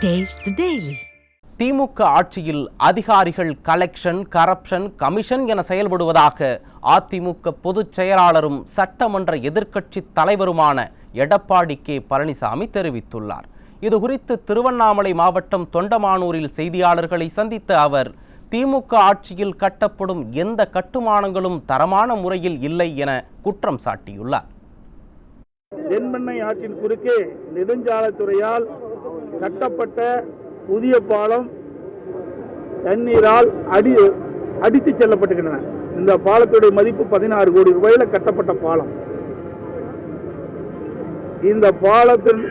Taste the Daily. திமுக ஆட்சியில் அதிகாரிகள் collection, corruption, commission என செயல்படுவதாக அதிமுக பொதுச் செயலாளரும் சட்டமன்ற எதிர்க்கட்சி தலைவருமான எடப்பாடி கே பழனிசாமி தெரிவித்துள்ளார். இதுகுறித்து திருவண்ணாமலை மாவட்டம் தொண்டமானூரில் செய்தியாளர்களை சந்தித்த அவர், திமுக ஆட்சியில் கட்டப்படும் எந்த கட்டுமானங்களும் தரமான முறையில் இல்லை என குற்றம் சாட்டியுள்ளார். தென்பெண்ணை ஆற்றின் குறுக்கே நெடுஞ்சாலைத்துறையால் கட்டப்பட்ட புதிய பாலம் தண்ணீரால் அடித்து செல்லப்பட்டுகின்றன. இந்த பாலத்துடைய மதிப்பு 16 கோடி ரூபாயில கட்டப்பட்ட பாலம். இந்த பாலத்தின்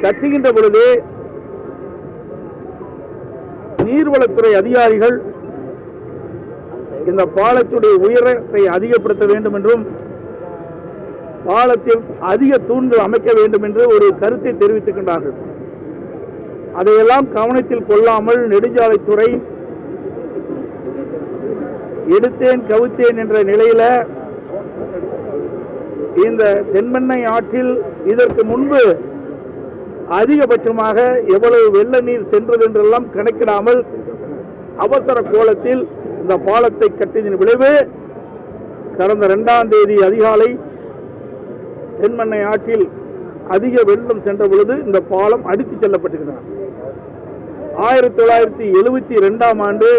கட்டுகின்ற பொழுது நீர்வளத்துறை அதிகாரிகள் இந்த பாலத்துடைய உயரத்தை அதிகப்படுத்த வேண்டும் என்றும் பாலத்தில் அதிக தூண்கள் அமைக்க வேண்டும் என்று ஒரு கருத்தை தெரிவித்துக்கின்றார்கள். அதையெல்லாம் கவனத்தில் கொள்ளாமல் நெடுஞ்சாலைத்துறை எடுத்தேன் கவுத்தேன் என்ற நிலையில இந்த தென்பெண்ணை ஆற்றில் இதற்கு முன்பு அதிகபட்சமாக எவ்வளவு வெள்ள நீர் சென்றது என்றெல்லாம் கணக்கிடாமல் அவசர கோலத்தில் இந்த பாலத்தை கட்டியதன் விளைவு கடந்த 2ஆம் தேதி அதிகாலை தென்பெண்ணை ஆற்றில் அதிக வெள்ளம் சென்ற பொழுது இந்த பாலம் அடித்து செல்லப்பட்டிருக்கிறது. 1972ஆம் ஆண்டு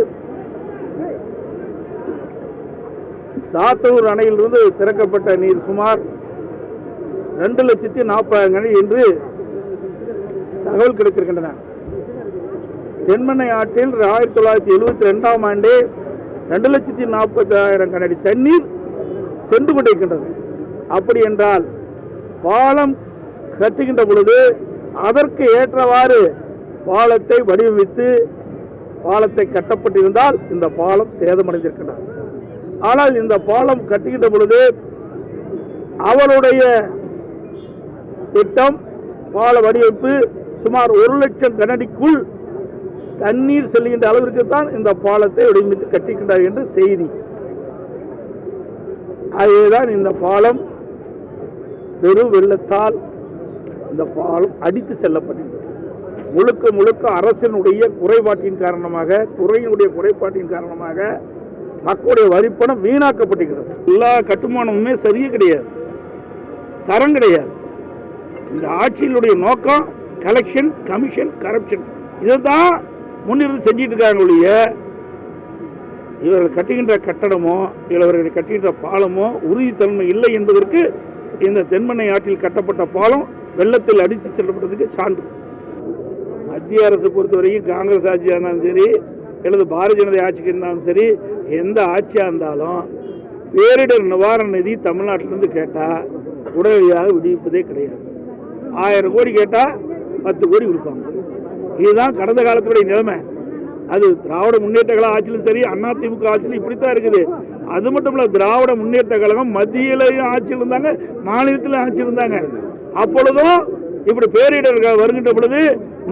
சாத்தூர் அணையிலிருந்து திறக்கப்பட்ட நீர் சுமார் 2,40,000 என்று தகவல் கிடைத்திருக்கின்றன. தென்பெண்ணை ஆற்றில் 1972ஆம் ஆண்டு 2,40,000 கனஅடி தண்ணீர் சென்று கொண்டிருக்கின்றது. அப்படி என்றால் பாலம் கட்டுகின்ற பொழுது அதற்கு ஏற்றவாறு பாலத்தை வடிவமைத்து பாலத்தை கட்டப்பட்டிருந்தால் இந்த பாலம் சேதமடைந்திருக்கிறது. ஆனால் இந்த பாலம் கட்டுகின்ற பொழுது அவருடைய திட்டம் பால வடிவமைப்பு சுமார் 1 லட்சம் கனஅடிக்குள் தண்ணீர் செல்கின்ற அளவிற்கு தான் இந்த பாலத்தை வடிவமைத்து கட்டுகின்றார் என்று செய்தி. அதேதான் இந்த பாலம் பெரும் வெள்ளத்தால் இந்த பாலம் அடித்து செல்லப்பட்டது. முழுக்க முழுக்க அரசினுடைய குறைபாட்டின் காரணமாக, துறையினுடைய குறைபாட்டின் காரணமாக மக்களுடைய வரிப்பணம் வீணாக்கப்பட்டிருக்கிறது. எல்லா கட்டுமானமுமே சரியே கிடையாது, தரம் கிடையாது. இந்த ஆட்சியினுடைய நோக்கம் கலெக்ஷன், கமிஷன், கரப்ஷன் இதைதான் முன்னிருந்து செஞ்சிட்டு இருக்காங்க ஒழிய இவர்கள் கட்டுகின்ற கட்டடமோ இவர்கள் கட்டுகின்ற பாலமோ உறுதித்தன்மை இல்லை என்பதற்கு இந்த தென்பெண்ணை ஆற்றில் கட்டப்பட்ட பாலம் வெள்ளத்தில் அடித்து செல்லப்பட்டதுக்கு சான்று. மத்திய அரசு பொறுத்தவரைக்கும் காங்கிரஸ் ஆட்சியாக இருந்தாலும் சரி அல்லது பாரதிய ஜனதா ஆட்சிக்கு இருந்தாலும் சரி, எந்த ஆட்சியாக இருந்தாலும் பேரிடர் நிவாரண நிதி தமிழ்நாட்டிலிருந்து கேட்டால் உடனடியாக விடுவிப்பதே கிடையாது. 1000 கோடி கேட்டால் 10 கோடி கொடுப்பாங்க. இதுதான் கடந்த காலத்துடைய நிலைமை. அது திராவிட முன்னேற்ற கழக ஆட்சியிலும் சரி, அதிமுக ஆட்சியிலும் இப்படித்தான் இருக்குது. அது மட்டும் இல்ல, திராவிட முன்னேற்ற கழகம் மத்தியிலையும் ஆட்சியில் இருந்தாங்க, மாநிலத்திலும் ஆட்சியில் இருந்தாங்க. அப்பொழுதும் இப்படி பேரிடர் வருகின்ற பொழுது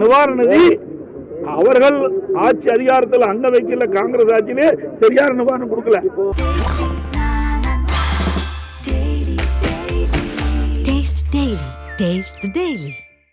நிவாரண நிதி அவர்கள் ஆட்சி அதிகாரத்தில் அங்க வைக்கல, காங்கிரஸ் ஆட்சியிலே சரியான நிவாரணம் கொடுக்கல. Taste the Daily.